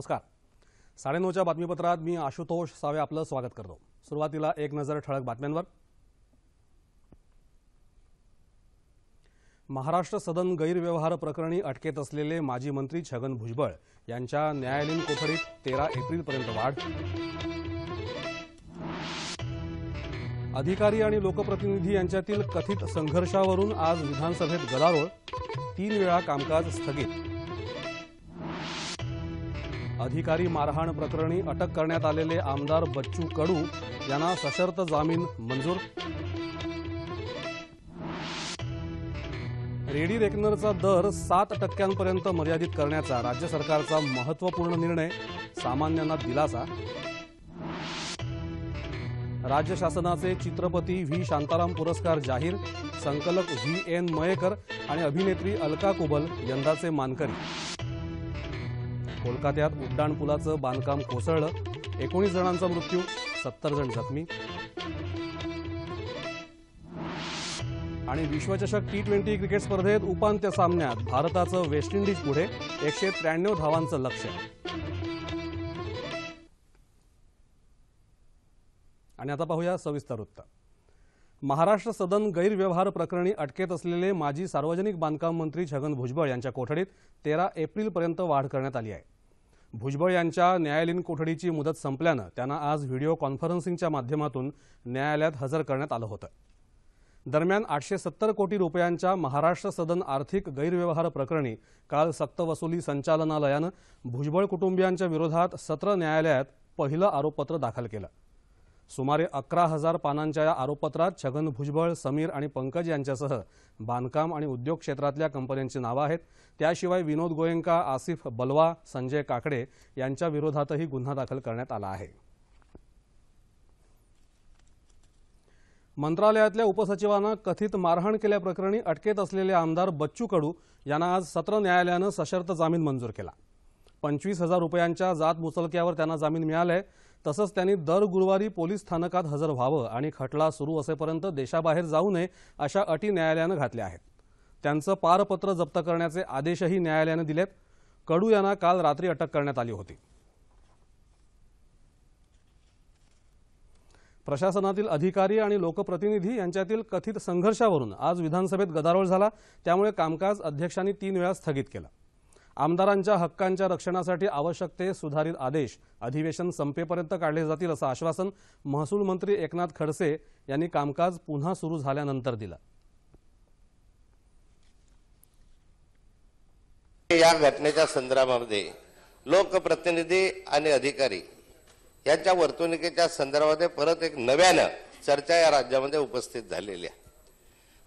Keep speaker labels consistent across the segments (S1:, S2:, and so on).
S1: नमस्कार. 9:30च्या बातमीपत्रात मी आशुतोष सावे आपलं स्वागत करतो. सुरुवातीला एक नजर ठळक बातम्यांवर. महाराष्ट्र सदन गैरव्यवहार प्रकरणी अटकेत असलेले माजी मंत्री छगन भुजबळ यांच्या न्यायालयीन कोठडीत 13 एप्रिलपर्यंत वाढ. अधिकारी आणि लोकप्रतिनिधी यांच्यातील कथित संघर्षावरून आज विधानसभेत गदारोळ. 3 वेळा कामकाज स्थगित. अधिकारी मारहाण प्रकरणी अटक करण्यात आलेले आमदार बच्चू कडू यांना सशर्त जामीन मंजूर. रेडी रेकनरचा दर 7% मर्यादित करण्याचा राज्य सरकारचा महत्त्वपूर्ण निर्णय, सामान्यांना दिलासा. राज्य शासनाचे चित्रपती व्ही शांताराम पुरस्कार जाहीर. संकलक VN मयेकर आणि अभिनेत्री अलका कुबल यंदाचे मानकरी. कोलकात्यात उड्डाणपुलाचं बांधकाम कोसळलं. 19 जणांचा मृत्यू, 70 जण जखमी. आणि विश्वचषक T20 क्रिकेट स्पर्धेत उपांत्य सामन्यात भारताचं वेस्ट इंडिज पुढे 193 धावांचं लक्ष्य. आणि आता पाहूया सविस्तर वृत्त. महाराष्ट्र सदन गैरव्यवहार प्रकरणी अटकेत असलेले माजी सार्वजनिक बांधकाम मंत्री छगन भुजबळ यांच्या कोठडीत 13 एप्रिलपर्यंत वाढ करण्यात आली आहे. भुजबळ यांच्या न्यायालयीन कोठडीची मुदत संपल्यानं त्यांना आज व्हिडिओ कॉन्फरन्सिंगच्या माध्यमातून न्यायालयात हजर करण्यात आलं होतं. दरम्यान 870 कोटी रुपयांच्या महाराष्ट्र सदन आर्थिक गैरव्यवहार प्रकरणी काल सक्तवसुली संचालनालयानं भुजबळ कुटुंबियांच्या विरोधात सत्र न्यायालयात पहिलं आरोपपत्र दाखल केलं. सुमारे 11,000 पानांच्या या आरोपपत्रात छगन भुजबळ, समीर आणि पंकज यांच्यासह बांधकाम आणि उद्योग क्षेत्रातल्या कंपन्यांची नावं आहेत. त्याशिवाय विनोद गोयंका, आसिफ बलवा, संजय काकडे यांच्या विरोधातही गुन्हा दाखल करण्यात आला आहे. मंत्रालयातल्या उपसचिवांना कथित मारहाण केल्याप्रकरणी अटकेत असलेले आमदार बच्चू कडू यांना आज सत्र न्यायालयानं सशर्त जामीन मंजूर केला. 25,000 रुपयांच्या जात मुचलक्यावर त्यांना जामीन मिळालाय. तसंच त्यांनी दर गुरुवारी पोलीस स्थानकात हजर व्हावं आणि खटला सुरू असेपर्यंत देशाबाहेर जाऊ नये अशा अटी न्यायालयानं घातल्या आहेत. त्यांचं पारपत्र जप्त करण्याचे आदेशही न्यायालयानं दिलेत. कडू यांना काल रात्री अटक करण्यात आली होती. प्रशासनातील अधिकारी आणि लोकप्रतिनिधी यांच्यातील कथित संघर्षावरून आज विधानसभेत गदारोळ झाला. त्यामुळे कामकाज अध्यक्षांनी 3 वेळा स्थगित केलं. आमदारांच्या हक्कांच्या रक्षणासाठी आवश्यक ते सुधारित आदेश अधिवेशन संपेपर्यंत काढले जातील असं आश्वासन महसूल मंत्री एकनाथ खडसे यांनी कामकाज पुन्हा सुरू झाल्यानंतर दिलं.
S2: या घटनेच्या संदर्भामध्ये लोकप्रतिनिधी आणि अधिकारी यांच्या वर्तणुकीच्या संदर्भामध्ये परत एक नव्यानं चर्चा या राज्यामध्ये उपस्थित झालेली आहे.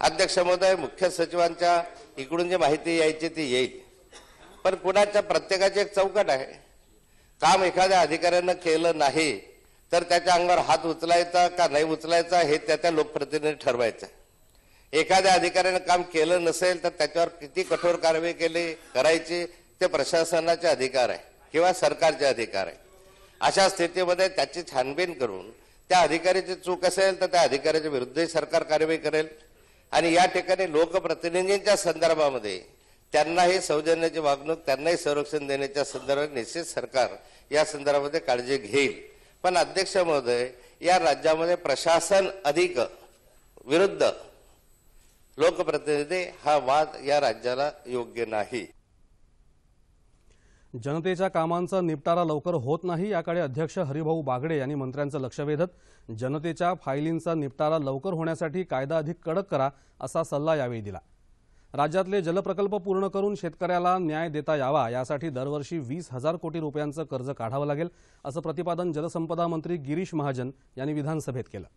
S2: अध्यक्ष महोदय, मुख्य सचिवांच्या इकडून जी माहिती यायची ती येईल, पण कुणाच्या प्रत्येकाची एक चौकट आहे. काम एखाद्या अधिकाऱ्यानं केलं नाही तर त्याच्या अंगावर हात उचलायचा का नाही उचलायचा हे त्या लोकप्रतिनिधी ठरवायचं. एखाद्या अधिकाऱ्यानं काम केलं नसेल तर त्याच्यावर किती कठोर कारवाई करायची ते प्रशासनाचे अधिकार आहे किंवा सरकारचे अधिकार आहे. अशा स्थितीमध्ये त्याची छानबीन करून त्या अधिकाऱ्याची चूक असेल तर त्या अधिकाऱ्याच्या विरुद्धही सरकार कारवाई करेल. आणि या ठिकाणी लोकप्रतिनिधींच्या संदर्भामध्ये त्यांनाही सौजन्याची वागणूक, त्यांनाही संरक्षण देण्याच्या संदर्भात निश्चित सरकार या संदर्भामध्ये काळजी घेईल. पण अध्यक्ष महोदय, या राज्यामध्ये प्रशासन अधिक विरुद्ध लोकप्रतिनिधी हा वाद या राज्याला योग्य नाही.
S1: जनतेच्या कामांचा निपटारा लवकर होत नाही याकडे अध्यक्ष हरिभाऊ बागडे यांनी मंत्र्यांचं लक्ष वेधत जनतेच्या फायलींचा निपटारा लवकर होण्यासाठी कायदा अधिक कडक करा असा सल्ला यावेळी दिला. राज्यातले जलप्रकल्प पूर्ण करून शेतकऱ्याला न्याय देता यावा यासाठी दरवर्षी 20,000 कोटी रुपयांचं कर्ज काढावं लागेल असं प्रतिपादन जलसंपदा मंत्री गिरीश महाजन यांनी विधानसभेत केलं.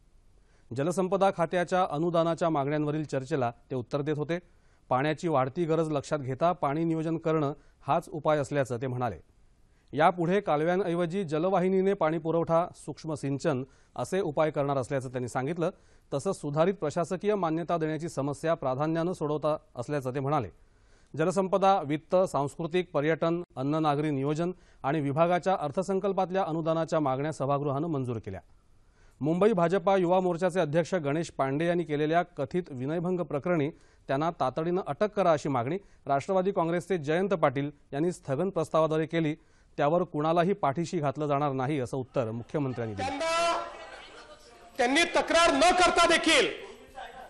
S1: जलसंपदा खात्याच्या अनुदानाच्या मागण्यांवरील चर्चेला ते उत्तर देत होते. पाण्याची वाढती गरज लक्षात घेता पाणी नियोजन करणं हाच उपाय असल्याचं ते म्हणाले. यापुढे कालव्यांऐवजी जलवाहिनीने पाणी पुरवठा, सूक्ष्म सिंचन असे उपाय करणार असल्याचं त्यांनी सांगितलं. तसंच सुधारित प्रशासकीय मान्यता देण्याची समस्या प्राधान्यानं सोडवता असल्याचं ते म्हणाले. जलसंपदा, वित्त, सांस्कृतिक, पर्यटन, अन्न नागरी नियोजन आणि विभागाच्या अर्थसंकल्पातल्या अनुदानाच्या मागण्या सभागृहानं मंजूर केल्या. मुंबई भाजपा युवा मोर्चाचे अध्यक्ष गणेश पांडे यांनी केलेल्या कथित विनयभंग प्रकरणी त्यांना तातडीनं अटक करा अशी मागणी राष्ट्रवादी काँग्रेसचे जयंत पाटील यांनी स्थगन प्रस्तावाद्वारे केली. त्यावर कुणालाही पाठीशी घातलं जाणार नाही असं उत्तर मुख्यमंत्र्यांनी दिलं.
S3: त्यांनी तक्रार न करता देखील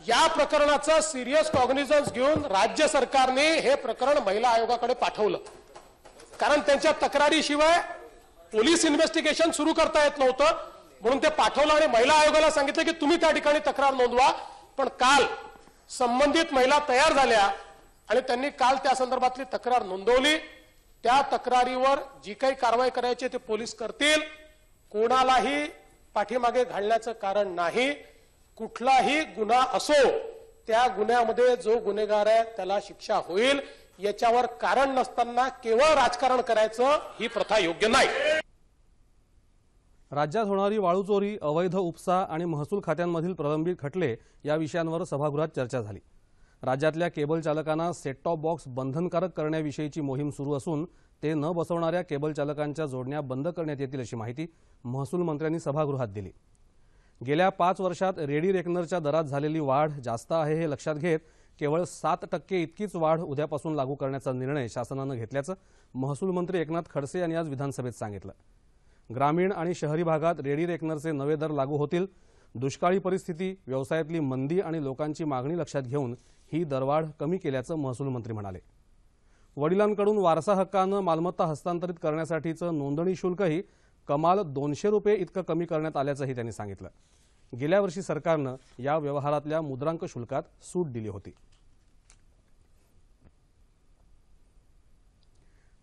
S3: या प्रकरणाचं सिरियस कॉग्निझन्स घेऊन राज्य सरकारने हे प्रकरण महिला आयोगाकडे पाठवलं. कारण त्यांच्या तक्रारीशिवाय पोलीस इन्व्हेस्टिगेशन सुरू करता येत नव्हतं, म्हणून ते पाठवलं आणि महिला आयोगाला सांगितलं की तुम्ही त्या ठिकाणी तक्रार नोंदवा. पण काल संबंधित महिला तयार झाल्या आणि त्यांनी काल त्या संदर्भातली तक्रार नोंदवली. त्या तक्रारीवर जी काही कारवाई करायची ते पोलीस करतील. कोणालाही पाठीमागे घालण्याचं कारण नाही. कुठलाही गुन्हा असो त्या गुन्ह्यामध्ये जो गुन्हेगार आहे त्याला शिक्षा होईल. याच्यावर कारण नसताना केवळ राजकारण करायचं ही प्रथा योग्य नाही.
S1: राज्यात होणारी वाळू चोरी, अवैध उपसा आणि महसूल खात्यांमधील प्रलंबित खटले या विषयांवर सभागृहात चर्चा झाली. राज्यातल्या केबल चालकांना सेट टॉप बॉक्स बंधनकारक करण्याविषयीची मोहीम सुरू असून ते न बसवणाऱ्या केबल चालकांच्या जोडण्या बंद करण्यात येतील अशी माहिती महसूल मंत्र्यांनी सभागृहात दिली. गेल्या 5 वर्षात रेडी रेकनरच्या दरात झालेली वाढ जास्त आहे हे लक्षात घेत केवळ 7% इतकीच वाढ उद्यापासून लागू करण्याचा निर्णय शासनानं घेतल्याचं महसूल मंत्री एकनाथ खडसे यांनी आज विधानसभेत सांगितलं. ग्रामीण आणि शहरी भागात रेडी रेकनरचे नवे दर लागू होतील. दुष्काळी परिस्थिती, व्यवसायातली मंदी आणि लोकांची मागणी लक्षात घेऊन ही दरवाढ कमी केल्याचं महसूल मंत्री म्हणाले. वडिलांकडून वारसा हक्कानं मालमत्ता हस्तांतरित करण्यासाठीचं नोंदणी शुल्कही कमाल 200 रुपये इतकं कमी करण्यात आल्याचंही त्यांनी सांगितलं. गेल्या वर्षी सरकारनं या व्यवहारातल्या मुद्रांक शुल्कात सूट दिली होती.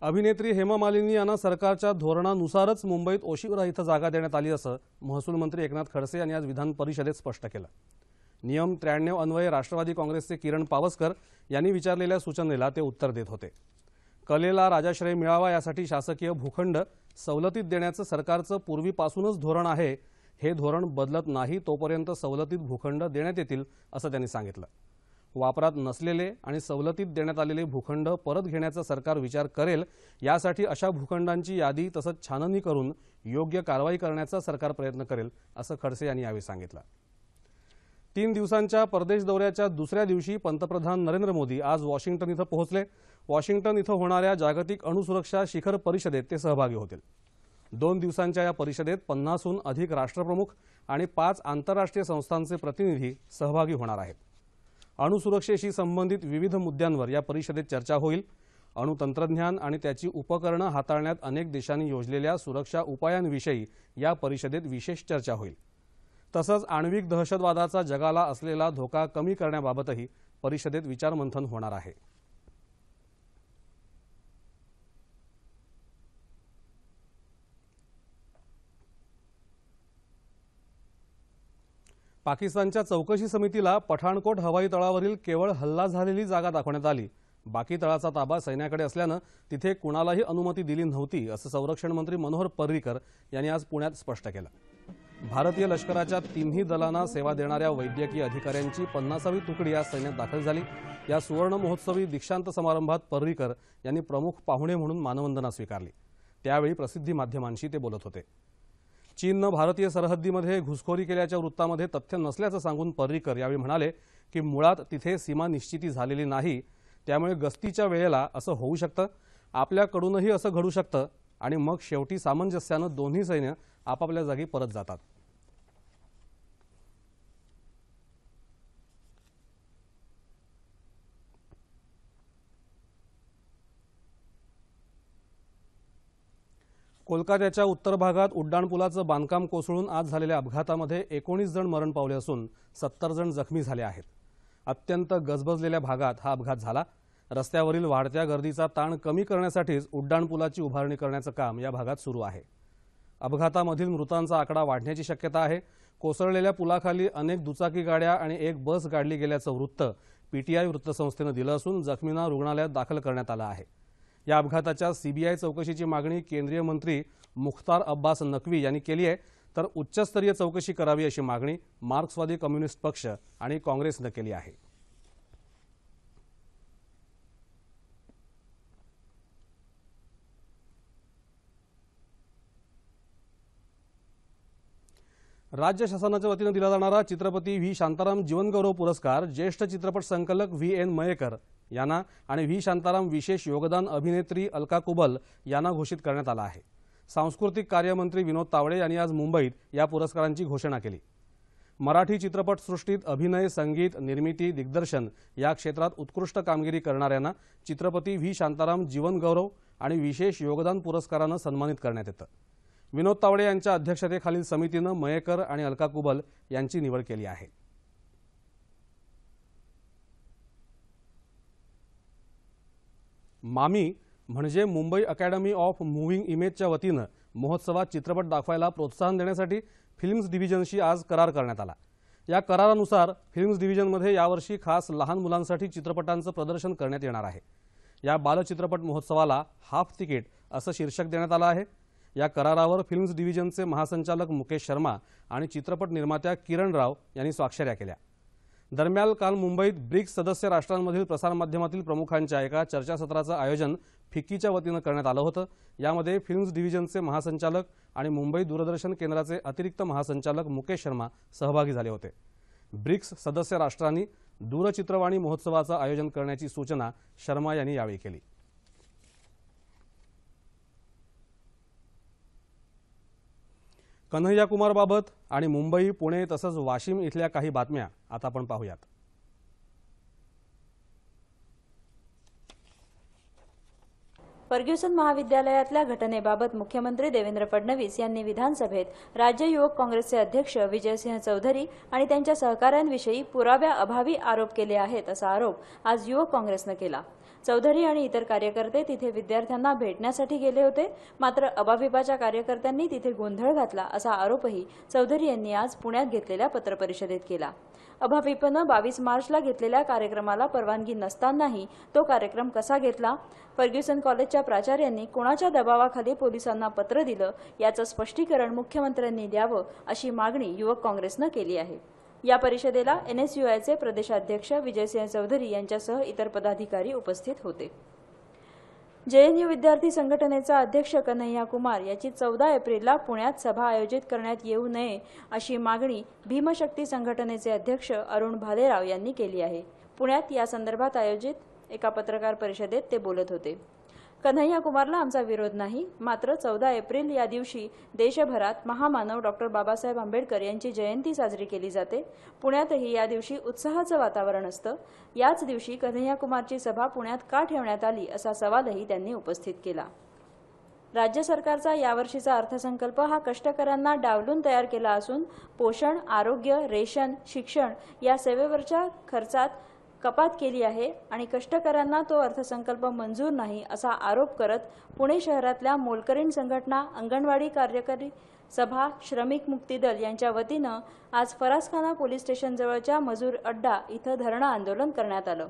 S1: अभिनेत्री हेमा मालिनी यांना सरकारच्या धोरणानुसारच मुंबईत ओशिवरा इथं जागा देण्यात आली असं महसूल मंत्री एकनाथ खडसे यांनी आज विधान परिषदेत स्पष्ट केलं. नियम 93 अन्वये राष्ट्रवादी काँग्रेसचे किरण पावसकर यांनी विचारलेल्या सूचनेला ते उत्तर देत होते. कलेला राजाश्रय मिळावा यासाठी शासकीय भूखंड सवलतीत देण्याचं सरकारचं पूर्वीपासूनच धोरण आहे. हे धोरण बदलत नाही तोपर्यंत सवलतीत भूखंड देण्यात येतील असं त्यांनी सांगितलं. वापरात नसलेले आणि सवलतीत देण्यात आलेले भूखंड परत घेण्याचा सरकार विचार करेल. यासाठी अशा भूखंडांची यादी तसंच छाननी करून योग्य कारवाई करण्याचा सरकार प्रयत्न करेल असं खडसे यांनी यावेळी सांगितलं. 3 दिवसांच्या परदेश दौऱ्याच्या दुसऱ्या दिवशी पंतप्रधान नरेंद्र मोदी आज वॉशिंग्टन इथं पोहोचले. वॉशिंग्टन इथं होणाऱ्या जागतिक अणुसुरक्षा शिखर परिषदेत ते सहभागी होतील. 2 दिवसांच्या या परिषदेत 50हून अधिक राष्ट्रप्रमुख आणि 5 आंतरराष्ट्रीय संस्थांचे प्रतिनिधी सहभागी होणार आहेत. अणुसुरक्षेशी संबंधित विविध मुद्द्यांवर या परिषदेत चर्चा होईल. अणुतंत्रज्ञान आणि त्याची उपकरणं हाताळण्यात अनेक देशांनी योजलेल्या सुरक्षा उपायांविषयी या परिषदेत विशेष चर्चा होईल. तसंच आण्विक दहशतवादाचा जगाला असलेला धोका कमी करण्याबाबतही परिषदेत विचारमंथन होणार आहे. पाकिस्तानच्या चौकशी समितीला पठाणकोट हवाई तळावरील केवळ हल्ला झालेली जागा दाखवण्यात आली. बाकी तळाचा ताबा सैन्याकडे असल्यानं तिथे कुणालाही अनुमती दिली नव्हती असं संरक्षण मंत्री मनोहर पर्रिकर यांनी आज पुण्यात स्पष्ट केलं. भारतीय लष्कराच्या 3ही दलांना सेवा देणाऱ्या वैद्यकीय अधिकाऱ्यांची 50वी तुकडी आज सैन्यात दाखल झाली. या सुवर्ण महोत्सवी दीक्षांत समारंभात पर्रिकर यांनी प्रमुख पाहुणे म्हणून मानवंदना स्वीकारली. त्यावेळी प्रसिद्धी माध्यमांशी ते बोलत होते. चीननं भारतीय सरहद्दीमध्ये घुसखोरी केल्याच्या वृत्तामध्ये तथ्य नसल्याचं सांगून पर्रिकर यावेळी म्हणाले की मुळात तिथे सीमा निश्चिती झालेली नाही. त्यामुळे गस्तीच्या वेळेला असं होऊ शकतं, आपल्याकडूनही असं घडू शकतं आणि मग शेवटी सामंजस्यानं दोन्ही सैन्य आपापल्या जागी परत जातात. कोलकात्याच्या उत्तर भागात उड्डाणपुलाचं बांधकाम कोसळून आज झालेल्या अपघातामध्ये 19 जण मरण पावले असून 70 जण जखमी झाले आहेत. अत्यंत गजबजलेल्या भागात हा अपघात झाला. रस्त्यावरील वाढत्या गर्दीचा ताण कमी करण्यासाठीच उड्डाणपुलाची उभारणी करण्याचं काम या भागात सुरू आहे. अपघातामधील मृतांचा आकडा वाढण्याची शक्यता आहे. कोसळलेल्या पुलाखाली अनेक दुचाकी गाड्या आणि एक बस गाडली गेल्याचं वृत्त पीटीआय वृत्तसंस्थेनं दिलं असून जखमींना रुग्णालयात दाखल करण्यात आलं आहे. या अपघाताच्या सीबीआय चौकशीची मागणी केंद्रीय मंत्री मुख्तार अब्बास नक्वी यांनी केली आहे, तर उच्चस्तरीय चौकशी करावी अशी मागणी मार्क्सवादी कम्युनिस्ट पक्ष आणि काँग्रेसनं केली आहे. राज्य शासनाच्या वतीनं दिला जाणारा चित्रपती व्ही शांताराम जीवनगौरव पुरस्कार ज्येष्ठ चित्रपट संकलक व्ही एन मयेकर यांना आणि व्ही शांताराम विशेष योगदान अभिनेत्री अलका कुबल यांना घोषित करण्यात आलं आहे। सांस्कृतिक कार्यमंत्री विनोद तावडे यांनी आज मुंबईत या पुरस्कारांची घोषणा केली। मराठी चित्रपटसृष्टीत अभिनय, संगीत, निर्मिती, दिग्दर्शन या क्षेत्रात उत्कृष्ट कामगिरी करणाऱ्यांना चित्रपती व्ही शांताराम जीवन गौरव आणि विशेष योगदान पुरस्कारानं सन्मानित करण्यात येतं। विनोद तावडे यांच्या अध्यक्षतेखालील समितीनं मयेकर आणि अलका कुबल यांची निवड केली आहे। मामी म्हणजे मुंबई अकॅडमी ऑफ मूव्हिंग इमेजच्या वतीनं महोत्सवात चित्रपट दाखवायला प्रोत्साहन देण्यासाठी फिल्म्स डिव्हिजनशी आज करार करण्यात आला। या करारानुसार फिल्म्स डिव्हिजनमध्ये यावर्षी खास लहान मुलांसाठी चित्रपटांचं प्रदर्शन करण्यात येणार आहे। या बालचित्रपट महोत्सवाला हाफ तिकीट असं शीर्षक देण्यात आलं आहे। या करारावर फिल्म्स डिव्हिजनचे महासंचालक मुकेश शर्मा आणि चित्रपट निर्मात्या किरण राव यांनी स्वाक्षऱ्या केल्या। दरम्यान काल मुंबईत ब्रिक्स सदस्य राष्ट्रांमधील प्रसारमाध्यमातील प्रमुखांच्या एका चर्चासत्राचं आयोजन फिक्कीच्या वतीनं करण्यात आलं होतं। यामध्ये फिल्म्स डिव्हिजनचे महासंचालक आणि मुंबई दूरदर्शन केंद्राचे अतिरिक्त महासंचालक मुकेश शर्मा सहभागी झाले होते। ब्रिक्स सदस्य राष्ट्रांनी दूरचित्रवाणी महोत्सवाचं आयोजन करण्याची सूचना शर्मा यांनी यावेळी केली। कन्हैया कुमारबाबत आणि मुंबई, पुणे तसंच वाशिम इथल्या काही बातम्या आता आपण पाहूयात।
S4: फर्ग्युसन महाविद्यालयातल्या घटनेबाबत मुख्यमंत्री देवेंद्र फडणवीस यांनी विधानसभेत राज्य युवक काँग्रेसचे अध्यक्ष विजयसिंह चौधरी आणि त्यांच्या सहकाऱ्यांविषयी पुराव्याअभावी आरोप केले आहेत असा आरोप आज युवक काँग्रेसनं केला। चौधरी आणि इतर कार्यकर्ते तिथे विद्यार्थ्यांना भेटण्यासाठी गेले होते, मात्र अभाविपाच्या कार्यकर्त्यांनी तिथे गोंधळ घातला असा आरोपही चौधरी यांनी आज पुण्यात घेतलेल्या पत्रपरिषदेत केला। अभाविपनं 22 मार्चला घेतलेल्या कार्यक्रमाला परवानगी नसतानाही तो कार्यक्रम कसा घेतला, फर्ग्युसन कॉलेजच्या प्राचार्यांनी कोणाच्या दबावाखाली पोलिसांना पत्र दिलं याचं स्पष्टीकरण मुख्यमंत्र्यांनी द्यावं अशी मागणी युवक काँग्रेसनं केली आहे। या परिषदेला एनएसयूआयचे प्रदेशाध्यक्ष विजयसिंह चौधरी यांच्यासह इतर पदाधिकारी उपस्थित होते। जेएनयू विद्यार्थी संघटनेचा अध्यक्ष कन्हैया कुमार याची 14 एप्रिलला पुण्यात सभा आयोजित करण्यात येऊ नये अशी मागणी भीमशक्ती संघटनेचे अध्यक्ष अरुण भालेराव यांनी केली आहे। पुण्यात या संदर्भात आयोजित एका पत्रकार परिषदेत ते बोलत होते। कन्हैया कुमारला आमचा विरोध नाही, मात्र 14 एप्रिल या दिवशी देशभरात महामानव डॉक्टर बाबासाहेब आंबेडकर यांची जयंती साजरी केली जाते। पुण्यातही या दिवशी उत्साहाचं वातावरण असतं। याच दिवशी कन्हैया कुमारची सभा पुण्यात का ठेवण्यात आली असा सवालही त्यांनी उपस्थित केला। राज्य सरकारचा यावर्षीचा अर्थसंकल्प हा कष्टकऱ्यांना डावलून तयार केला असून पोषण, आरोग्य, रेशन, शिक्षण या सेवेवरच्या खर्चात कपात केली आहे आणि कष्टकऱ्यांना तो अर्थसंकल्प मंजूर नाही असा आरोप करत पुणे शहरातल्या मोलकरीण संघटना, अंगणवाडी कार्यकारी सभा, श्रमिक मुक्ती दल यांच्या वतीनं आज फरासखाना पोलीस स्टेशनजवळच्या मजूर अड्डा इथं धरणं आंदोलन करण्यात आलं।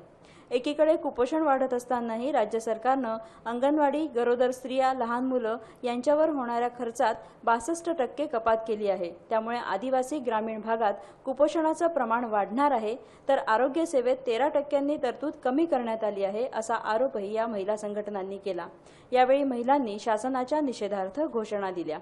S4: एकीकडे कुपोषण वाढत असतानाही राज्य सरकारनं अंगणवाडी, गरोदर स्त्रिया, लहान मुलं यांच्यावर होणाऱ्या खर्चात 62% कपात केली आहे। त्यामुळे आदिवासी ग्रामीण भागात कुपोषणाचं प्रमाण वाढणार आहे, तर आरोग्य सेवेत 13% तरतूद कमी करण्यात आली आहे असा आरोपही या महिला संघटनांनी केला। यावेळी महिलांनी शासनाच्या निषेधार्थ घोषणा दिल्या।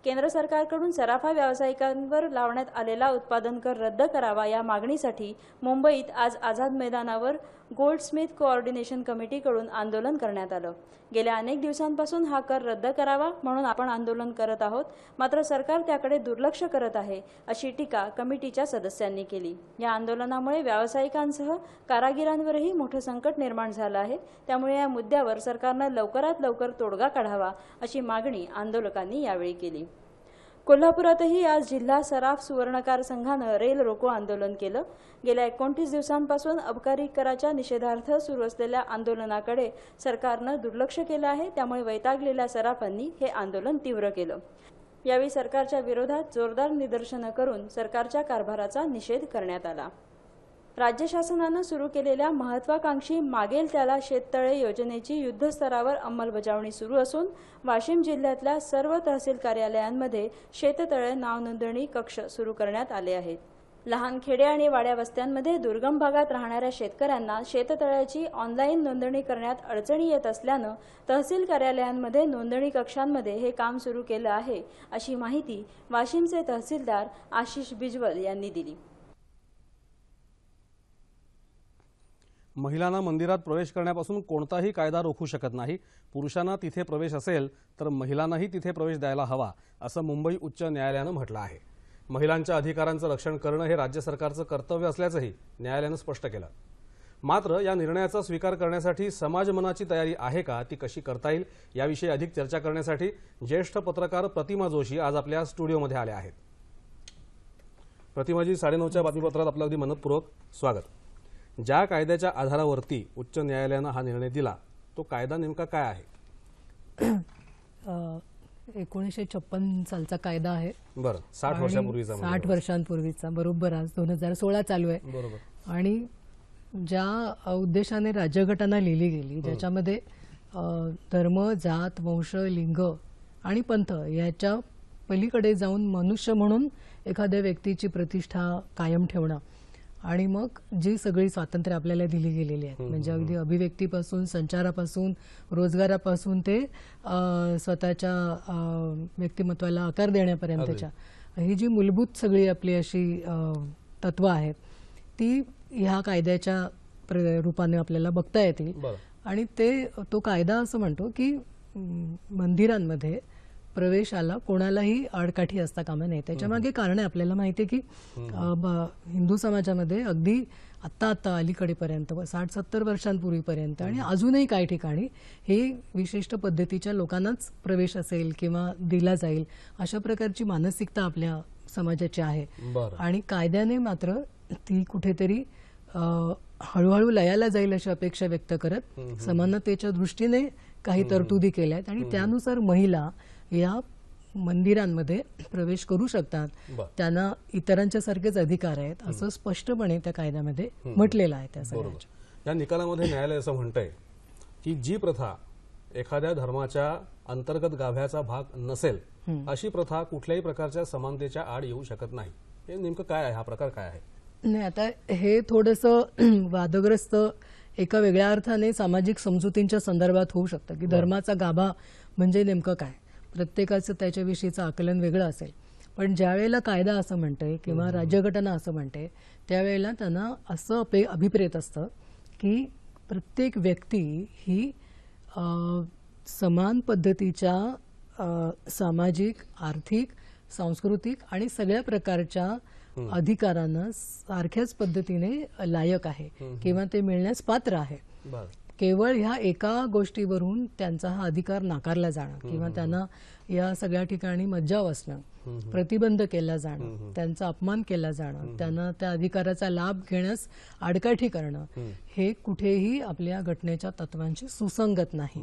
S4: केंद्र सरकारकडून सराफा व्यावसायिकांवर लावण्यात आलेला उत्पादन कर रद्द करावा या मागणीसाठी मुंबईत आज आझाद मैदानावर गोल्डस्मिथ कोऑर्डिनेशन कमिटीकडून आंदोलन करण्यात आलं। गेल्या अनेक दिवसांपासून हा कर रद्द करावा म्हणून आपण आंदोलन करत आहोत, मात्र सरकार त्याकडे दुर्लक्ष करत आहे अशी टीका कमिटीच्या सदस्यांनी केली। या आंदोलनामुळे व्यावसायिकांसह कारागिरांवरही मोठं संकट निर्माण झालं आहे। त्यामुळे या मुद्द्यावर सरकारनं लवकरात लवकर तोडगा काढावा अशी मागणी आंदोलकांनी यावेळी केली। कोल्हापुरातही आज जिल्हा सराफ सुवर्णकार संघानं रेल रोको आंदोलन केलं। गेल्या 29 दिवसांपासून अबकारी कराच्या निषेधार्थ सुरू असलेल्या आंदोलनाकडे सरकारनं दुर्लक्ष केलं आहे। त्यामुळे वैतागलेल्या सराफांनी हे आंदोलन तीव्र केलं। यावेळी सरकारच्या विरोधात जोरदार निदर्शनं करून सरकारच्या कारभाराचा निषेध करण्यात आला। राज्य शासनानं सुरू केलेल्या महत्त्वाकांक्षी मागेल त्याला शेततळे योजनेची युद्धस्तरावर अंमलबजावणी सुरू असून वाशिम जिल्ह्यातल्या सर्व तहसील कार्यालयांमध्ये शेततळे नावनोंदणी कक्ष सुरू करण्यात आले आहेत। लहान खेडे आणि वाड्या वस्त्यांमध्ये दुर्गम भागात राहणाऱ्या शेतकऱ्यांना शेततळ्याची ऑनलाईन नोंदणी करण्यात अडचणी येत असल्यानं तहसील कार्यालयांमध्ये नोंदणी कक्षांमध्ये हे काम सुरू केलं आहे अशी माहिती वाशिमचे तहसीलदार आशिष बिजवल यांनी दिली।
S1: महिलांना मंदिरात प्रवेश करण्यापासून कोणताही कायदा रोखू शकत नाही. पुरुषांना तिथे प्रवेश असेल तर महिलांनाही तिथे प्रवेश द्यायला हवा, असं मुंबई उच्च न्यायालयानं म्हटलं आहे. महिलांच्या अधिकारांचं रक्षण करणं हे राज्य सरकारचं कर्तव्य असल्याचंही न्यायालयानं स्पष्ट केलं. मात्र या निर्णयाचा स्वीकार करण्यासाठी समाज मनाची तयारी आहे का, ती कशी करता येईल, याविषयी अधिक चर्चा करण्यासाठी ज्येष्ठ पत्रकार प्रतिमा जोशी आज आपल्या स्टुडिओमध्ये आल्या आहेत. प्रतिमाजी, 9:30च्या बातमीपत्रात आपलं अगदी मनपूर्वक स्वागत. ज्या कायद्याच्या आधारावरती उच्च न्यायालयानं हा निर्णय दिला, तो कायदा नेमका काय आहे?
S5: 1956 सालचा कायदा आहे.
S1: बरं, 60 वर्षापूर्वीचा.
S5: 60 वर्षांपूर्वीचा, बरोबर. आज 2016 चालू आहे.
S1: बरोबर.
S5: आणि ज्या उद्देशाने राज्यघटना लिहिली गेली, ज्याच्यामध्ये धर्म, जात, वंश, लिंग आणि पंथ याच्या पलीकडे जाऊन मनुष्य म्हणून एखाद्या व्यक्तीची प्रतिष्ठा कायम ठेवणं आणि मग जी सगळी स्वातंत्र्य आपल्याला दिली गेलेली आहेत, म्हणजे अगदी अभिव्यक्तीपासून, संचारापासून, रोजगारापासून ते स्वतःच्या व्यक्तिमत्वाला आकार देण्यापर्यंतच्या ही जी मूलभूत सगळी आपली अशी तत्व आहेत, ती ह्या कायद्याच्या रूपाने आपल्याला बघता येतील. आणि तो कायदा असं म्हणतो की मंदिरांमध्ये प्रवेशाला कोणालाही आडकाठी असता कामा नये. त्याच्यामागे कारण आहे. आपल्याला माहिती आहे की हिंदू समाजामध्ये अगदी आत्ता अलीकडेपर्यंत 60-70 वर्षांपूर्वीपर्यंत आणि अजूनही काही ठिकाणी हे विशिष्ट पद्धतीच्या लोकांनाच प्रवेश असेल किंवा दिला जाईल अशा प्रकारची मानसिकता आपल्या समाजाची आहे. आणि कायद्याने मात्र ती कुठेतरी हळूहळू लयाला जाईल अशी अपेक्षा व्यक्त करत समानतेच्या दृष्टीने काही तरतुदी केल्या आहेत आणि त्यानुसार महिला या मंदिरांमध्ये प्रवेश करू शकतात. त्यांना इतरांच्या सारखेच अधिकार आहेत असं स्पष्टपणे त्या कायद्यामध्ये म्हटलेलं आहे. त्या सगळ्यांच्या
S1: या निकालामध्ये न्यायालय असं म्हणतंय की जी प्रथा एखाद्या धर्माच्या अंतर्गत गाभ्याचा भाग नसेल अशी प्रथा कुठल्याही प्रकारच्या समानतेच्या आड येऊ शकत नाही. हे नेमकं काय आहे, हा प्रकार काय आहे?
S5: नाही, आता हे थोडंसं वादग्रस्त एका वेगळ्या अर्थाने सामाजिक समजुतींच्या संदर्भात होऊ शकतं की धर्माचा गाभा म्हणजे नेमकं काय. प्रत्येकाचं त्याच्याविषयीचं आकलन वेगळं असेल. पण ज्या वेळेला कायदा असं म्हणते किंवा राज्यघटना असं म्हणते त्यावेळेला त्यांना असं अभिप्रेत असतं की प्रत्येक व्यक्ती ही समान पद्धतीच्या सामाजिक, आर्थिक, सांस्कृतिक आणि सगळ्या प्रकारच्या अधिकारांना सारख्याच पद्धतीने लायक आहे किंवा ते मिळण्यास पात्र आहे. केवळ ह्या एका गोष्टीवरून त्यांचा हा अधिकार नाकारला जाणं किंवा त्यांना या सगळ्या ठिकाणी मज्जाव असणं, प्रतिबंध केला जाणं, त्यांचा अपमान केला जाणं, त्यांना त्या अधिकाराचा लाभ घेण्यास आडकाठी करणं हे कुठेही आपल्या घटनेच्या तत्वांशी सुसंगत नाही.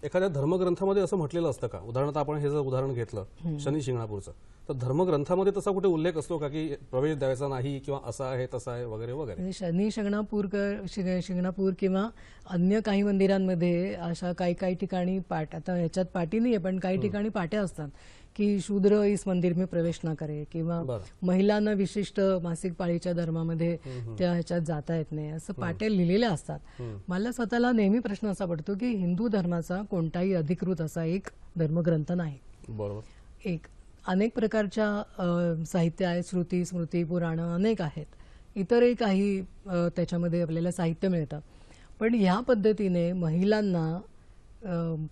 S1: एखाद्या धर्मग्रंथामध्ये असं म्हटलेलं असतं का? उदाहरणार्थ आपण हे जर उदाहरण घेतलं शनी शिंगणापूरचं, तर धर्मग्रंथामध्ये तसा कुठे उल्लेख असतो का की प्रवेश द्यायचा नाही किंवा असा आहे तसा आहे वगैरे वगैरे?
S5: शनी शिंगणापूर किंवा अन्य काही मंदिरांमध्ये अशा काही ठिकाणी आता ह्याच्यात पाटी नाहीये पण काही ठिकाणी पाट्या असतात की शूद्र इस मंदिर में प्रवेश न करे किंवा महिलांना विशिष्ट मासिक पाळीच्या धर्मामध्ये त्या ह्याच्यात जाता येत नाही असं पाट्या लिहिलेल्या असतात. मला स्वतःला नेहमी प्रश्न असा पडतो की हिंदू धर्माचा कोणताही अधिकृत असा एक धर्मग्रंथ नाही.
S1: बरोबर.
S5: अनेक प्रकारच्या साहित्य आहे, श्रुती, स्मृती, पुराण अनेक आहेत. इतरही काही त्याच्यामध्ये आपल्याला साहित्य मिळतं. पण ह्या पद्धतीने महिलांना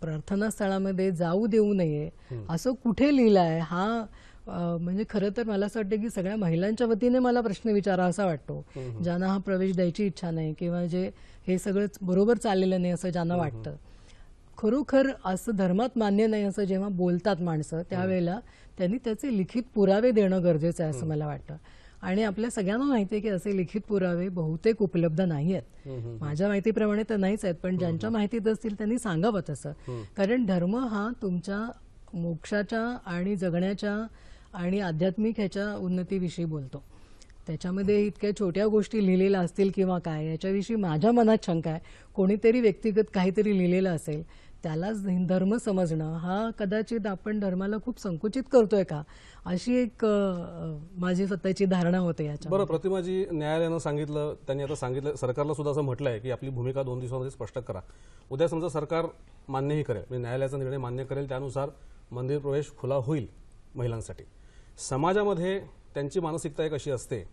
S5: प्रार्थनास्थळामध्ये जाऊ देऊ नये असं कुठे लिहिलं आहे हा म्हणजे खरं तर मला असं वाटतं की सगळ्या महिलांच्या वतीने मला प्रश्न विचारा असा वाटतो, ज्यांना हा प्रवेश द्यायची इच्छा नाही किंवा जे हे सगळं बरोबर चाललेलं नाही असं ज्यांना वाटतं. खरोखर असं धर्मात मान्य नाही असं जेव्हा बोलतात माणसं त्यावेळेला त्यांनी त्याचे लिखित पुरावे देणं गरजेचं आहे असं मला वाटतं. आणि आपल्या सगळ्यांना माहिती आहे की असे लिखित पुरावे बहुतेक उपलब्ध नाही आहेत. माझ्या माहितीप्रमाणे तर नाहीच आहेत, पण ज्यांच्या माहितीत असतील त्यांनी सांगावं तसं. कारण धर्म हा तुमच्या मोक्षाच्या आणि जगण्याच्या आणि आध्यात्मिक ह्याच्या उन्नतीविषयी बोलतो. त्याच्यामध्ये इतक्या छोट्या गोष्टी लिहिलेल्या असतील किंवा काय याच्याविषयी माझ्या मनात शंका आहे. कोणीतरी व्यक्तिगत काहीतरी लिहिलेलं असेल त्यालाच धर्म समजणं हा कदाचित आपण धर्माला खूप संकुचित करतोय का अशी एक माझी स्वतःची धारणा होते याच्या.
S1: बरं प्रतिमाजी, न्यायालयानं सांगितलं, त्यांनी आता सांगितलं, सरकारला सुद्धा असं म्हटलंय की आपली भूमिका 2 दिवसांमध्ये स्पष्ट करा. उद्या समजा सरकार मान्यही करेल, म्हणजे न्यायालयाचा निर्णय मान्य करेल, त्यानुसार मंदिर प्रवेश खुला होईल महिलांसाठी. समाजामध्ये त्यांची मानसिकता एक अशी असते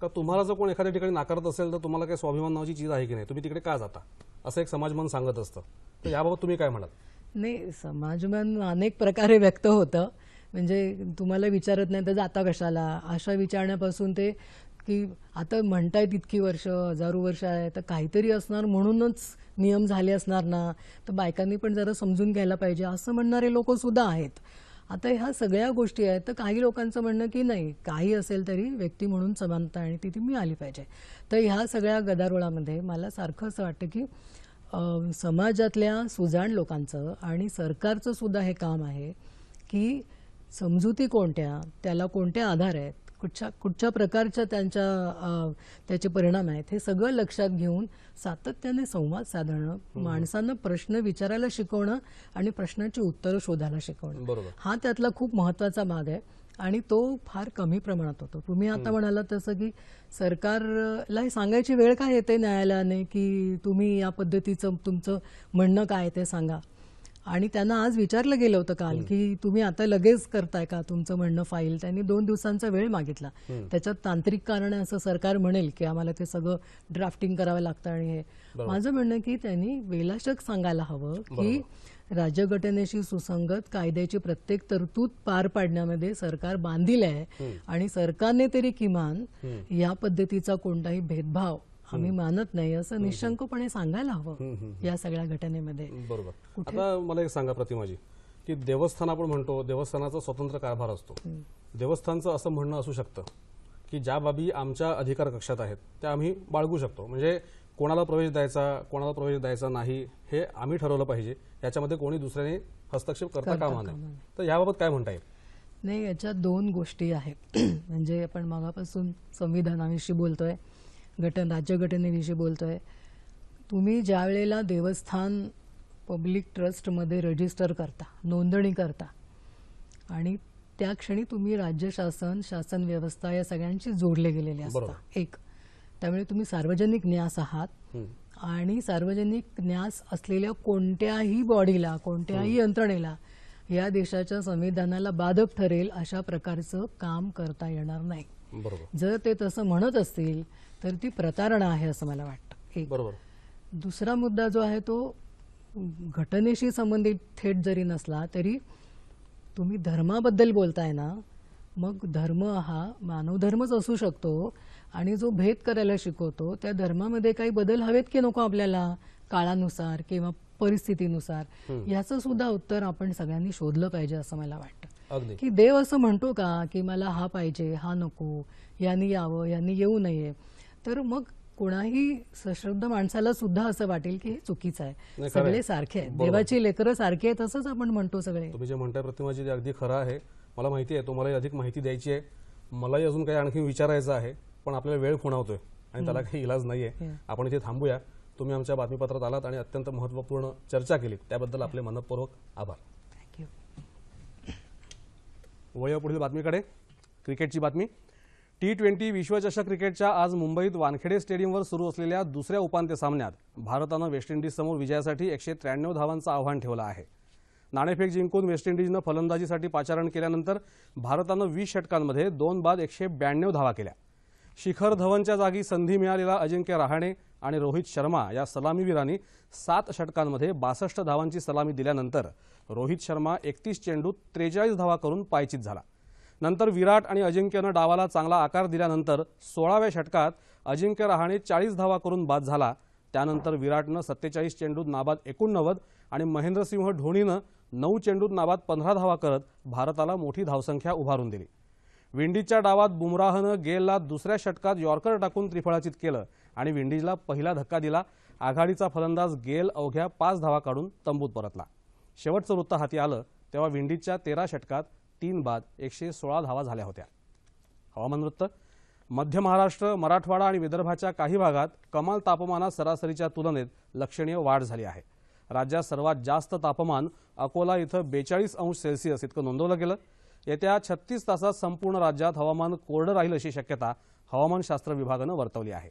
S1: का तुम्हाला जर कोण एखाद्या ठिकाणी नाकारत असेल तर तुम्हाला काही स्वाभिमान नावाची चीज आहे की नाही, तुम्ही तिकडे का जाता, असं एक समाजमन सांगत असतं. तर याबाबत तुम्ही काय म्हणाल?
S5: नाही, समाजमन अनेक प्रकारे व्यक्त होतं. म्हणजे तुम्हाला विचारत नाही तर जाता कशाला, अशा विचारण्यापासून ते की आता म्हणतायत इतकी वर्ष, हजारो वर्ष आहे, तर काहीतरी असणार म्हणूनच नियम झाले असणार ना, तर बायकांनी पण जरा समजून घ्यायला पाहिजे, असं म्हणणारे लोक सुद्धा आहेत. आता ह्या सगळ्या गोष्टी आहेत. तर काही लोकांचं म्हणणं की नाही, काही असेल तरी व्यक्ती म्हणून समानता आणि ती मिळाली पाहिजे. तर ह्या सगळ्या गदारोळामध्ये मला सारखं असं वाटतं की समाजातल्या सुजाण लोकांचं आणि सरकारचं सुद्धा हे काम आहे की समजुती कोणत्या, त्याला कोणते आधार आहेत, कुठच्या प्रकारच्या त्याचे परिणाम आहेत, हे सगळं लक्षात घेऊन सातत्याने संवाद साधणं, माणसांना प्रश्न विचारायला शिकवणं आणि प्रश्नाची उत्तरं शोधायला शिकवणं,
S1: बरोबर.
S5: हा त्यातला खूप महत्त्वाचा भाग आहे. आणि तो फार कमी प्रमाणात होतो. तुम्ही आता म्हणालात तसं की सरकारला हे सांगायची वेळ काय येते न्यायालयाने की तुम्ही या पद्धतीचं तुमचं म्हणणं काय ते सांगा. आणि त्यांना आज विचारलं गेलं होतं काल की तुम्ही आता लगेच करताय का तुमचं म्हणणं फाईल. त्यांनी 2 दिवसांचा वेळ मागितला. त्याच्यात तांत्रिक कारण असं सरकार म्हणेल की आम्हाला ते सगळं ड्राफ्टिंग करावं लागतं. आणि हे माझं म्हणणं की त्यांनी वेलाशक सांगायला हवं की राज्यघटनेशी सुसंगत कायद्याची प्रत्येक तरतूद पार पाडण्यामध्ये सरकार बांधील आहे आणि सरकारने तरी किमान या पद्धतीचा कोणताही भेदभाव आम्ही मानत नाही असं निशंकपणे सांगायला हवं या सगळ्या घटनेमध्ये.
S1: बरोबर. आता मला एक सांगा प्रतिमाजी की देवस्थान आपण म्हणतो, देवस्थानाचा स्वतंत्र कारभार असतो. देवस्थानचं असं म्हणणं असू शकतं की ज्या बाबी आमच्या अधिकार कक्षात आहेत त्या आम्ही बाळगू शकतो. म्हणजे कोणाला प्रवेश द्यायचा, कोणाला प्रवेश द्यायचा नाही हे आम्ही ठरवलं पाहिजे, याच्यामध्ये कोणी दुसऱ्याने हस्तक्षेप करता कामा नये. तर याबाबत काय म्हणता येईल?
S5: नाही, याच्यात 2 गोष्टी आहेत. म्हणजे आपण मागापासून संविधानाविषयी बोलतोय, राज्यघटनेविषयी बोलतोय. तुम्ही ज्या वेळेला देवस्थान पब्लिक ट्रस्टमध्ये रजिस्टर करता, नोंदणी करता, आणि त्या क्षणी तुम्ही राज्य शासन व्यवस्था या सगळ्यांशी जोडले गेलेले असता. एक, त्यामुळे तुम्ही सार्वजनिक न्यास आहात आणि सार्वजनिक न्यास असलेल्या कोणत्याही बॉडीला, कोणत्याही यंत्रणेला या देशाच्या संविधानाला बाधक ठरेल अशा प्रकारचं काम करता येणार नाही. जर ते तसं म्हणत असतील तर ती प्रतारणा आहे असं मला वाटतं. एक. दुसरा मुद्दा जो आहे तो घटनेशी संबंधित थेट जरी नसला तरी तुम्ही धर्माबद्दल बोलताय ना, मग धर्म हा मानवधर्मच असू शकतो आणि जो भेद करायला शिकवतो त्या धर्मामध्ये काही बदल हवेत की नको आपल्याला काळानुसार किंवा परिस्थितीनुसार, याचं सुद्धा उत्तर आपण सगळ्यांनी शोधलं पाहिजे असं मला वाटतं. की देव असं म्हणतो का की मला हा पाहिजे, हा नको, यांनी यावं, यांनी येऊ नये, तर मग कोणाही सश्रद्ध माणसाला सुद्धा असं वाटेल की हे चुकीचं आहे. सगळे सारखे आहेत, देवाची लेकरं सारखी आहेत असंच आपण म्हणतो सगळे.
S1: तुम्ही जे म्हणताय प्रतिमाजी ते अगदी खरं आहे. मला माहिती आहे तुम्हाला अधिक माहिती द्यायची आहे, मलाही अजून काही आणखी विचारायचं आहे, पण आपल्याला वेळ खुणावतोय आणि त्याला काही इलाज नाहीये. आपण इथे थांबूया. तुम्ही आमच्या बातमीपत्रात आलात आणि अत्यंत महत्त्वपूर्ण चर्चा केली, त्याबद्दल आपले मनपूर्वक आभार.
S5: थँक्यू.
S1: वळूया पुढील बातमीकडे. क्रिकेटची बातमी. T20 विश्वचषक क्रिकेटच्या आज मुंबईत वानखेडे स्टेडियमवर सुरू असलेल्या दुसऱ्या उपांत्य सामन्यात भारतानं वेस्ट इंडिजसमोर विजयासाठी 193 धावांचं आव्हान ठेवलं आहे. नाणेफेक जिंकून वेस्ट इंडिजनं फलंदाजीसाठी पाचारण केल्यानंतर भारतानं 20 षटकांमध्ये 2 बाद 192 धावा केल्या. शिखर धवनच्या जागी संधी मिळालेला अजिंक्य रहाणे आणि रोहित शर्मा या सलामीवीरांनी 7 षटकांमध्ये 62 धावांची सलामी दिल्यानंतर रोहित शर्मा 31 चेंडूत 43 धावा करून पायचीत झाला. नंतर विराट आणि अजिंक्यनं डावाला चांगला आकार दिल्यानंतर 16व्या षटकात अजिंक्य रहाणे 40 धावा करून बाद झाला. त्यानंतर विराटनं 47 चेंडूत नाबाद 89 आणि महेंद्रसिंह धोनीनं 9 चेंडूत नाबाद 15 धावा करत भारताला मोठी धावसंख्या उभारून दिली. विंडीजच्या डावात बुमराहनं गेलला दुसऱ्या षटकात यॉर्कर टाकून त्रिफळाचीत केलं आणि विंडीजला पहिला धक्का दिला. आघाडीचा फलंदाज गेल अवघ्या 5 धावा काढून तंबूत परतला. शेवटचं वृत्त हाती आलं तेव्हा विंडीजच्या 13 षटकात 3 बाद 116 धावा झाल्या होत्या. हवामान वृत्त. मध्य महाराष्ट्र, मराठवाडा आणि विदर्भाच्या काही भागात कमाल तापमानात सरासरीच्या तुलनेत लक्षणीय वाढ झाली आहे. राज्यात सर्वात जास्त तापमान अकोला इथं 42 अंश सेल्सिअस इतकं नोंदवलं गेलं. येत्या 36 तासात संपूर्ण राज्यात हवामान कोरडं राहील अशी शक्यता हवामानशास्त्र विभागानं वर्तवली आहे.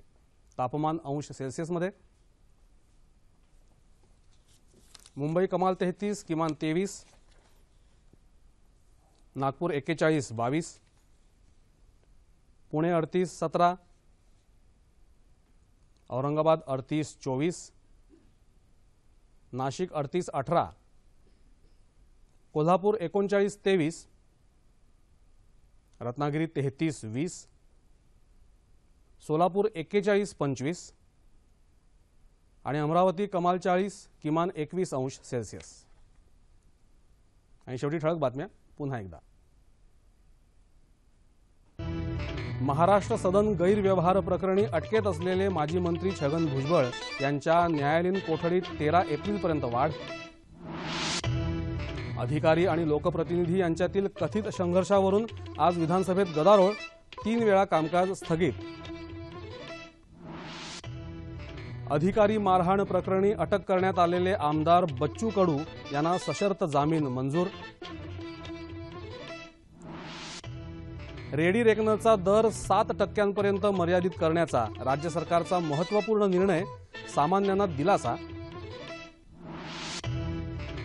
S1: तापमान अंश सेल्सिअसमध्ये मुंबई कमाल 33, किमान 23, नागपूर 41, 22, पुणे 38, 17, औरंगाबाद 38-24, नाशिक 38-18, कोल्हापूर 39-23, रत्नागिरी 33-20, सोलापूर 41-25 आणि अमरावती कमाल 40, किमान 21 अंश सेल्सिअस. आणि शेवटी ठळक बातम्या पुन्हा एकदा. महाराष्ट्र सदन गैरव्यवहार प्रकरणी अटकेत असलेले माजी मंत्री छगन भुजबळ यांच्या न्यायालयीन कोठडीत 13 एप्रिलपर्यंत वाढ. अधिकारी आणि लोकप्रतिनिधी यांच्यातील कथित संघर्षावरून आज विधानसभेत गदारोळ, 3 वेळा कामकाज स्थगित. अधिकारी मारहाण प्रकरणी अटक करण्यात आलेले आमदार बच्चू कडू यांना सशर्त जामीन मंजूर. रेडी रेकनरचा दर 7% मर्यादित करण्याचा राज्य सरकारचा महत्त्वपूर्ण निर्णय, सामान्यांना दिलासा.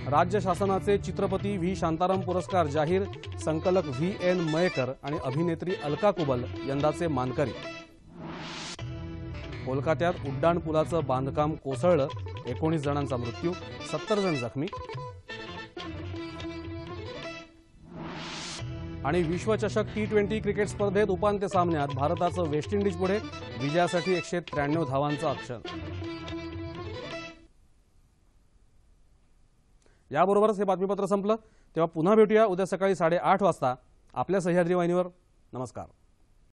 S1: राज्य शासनाचे चित्रपती व्ही शांताराम पुरस्कार जाहीर, संकलक VN मयेकर आणि अभिनेत्री अलका कुबल यंदाचे मानकरी. कोलकात्यात उड्डाण पुलाचं बांधकाम कोसळलं, 19 जणांचा मृत्यू, 70 जण जखमी. आणि विश्वचषक T20 क्रिकेट स्पर्धेत उपांत्य सामन्यात भारताचं वेस्ट इंडिज पुढे, विजयासाठी 193 धावांचं अक्षर. याबरोबरच हे बातमीपत्र संपलं. तेव्हा पुन्हा भेटूया उद्या सकाळी 8:30 वाजता आपल्या सह्याद्री वाहिनीवर. नमस्कार.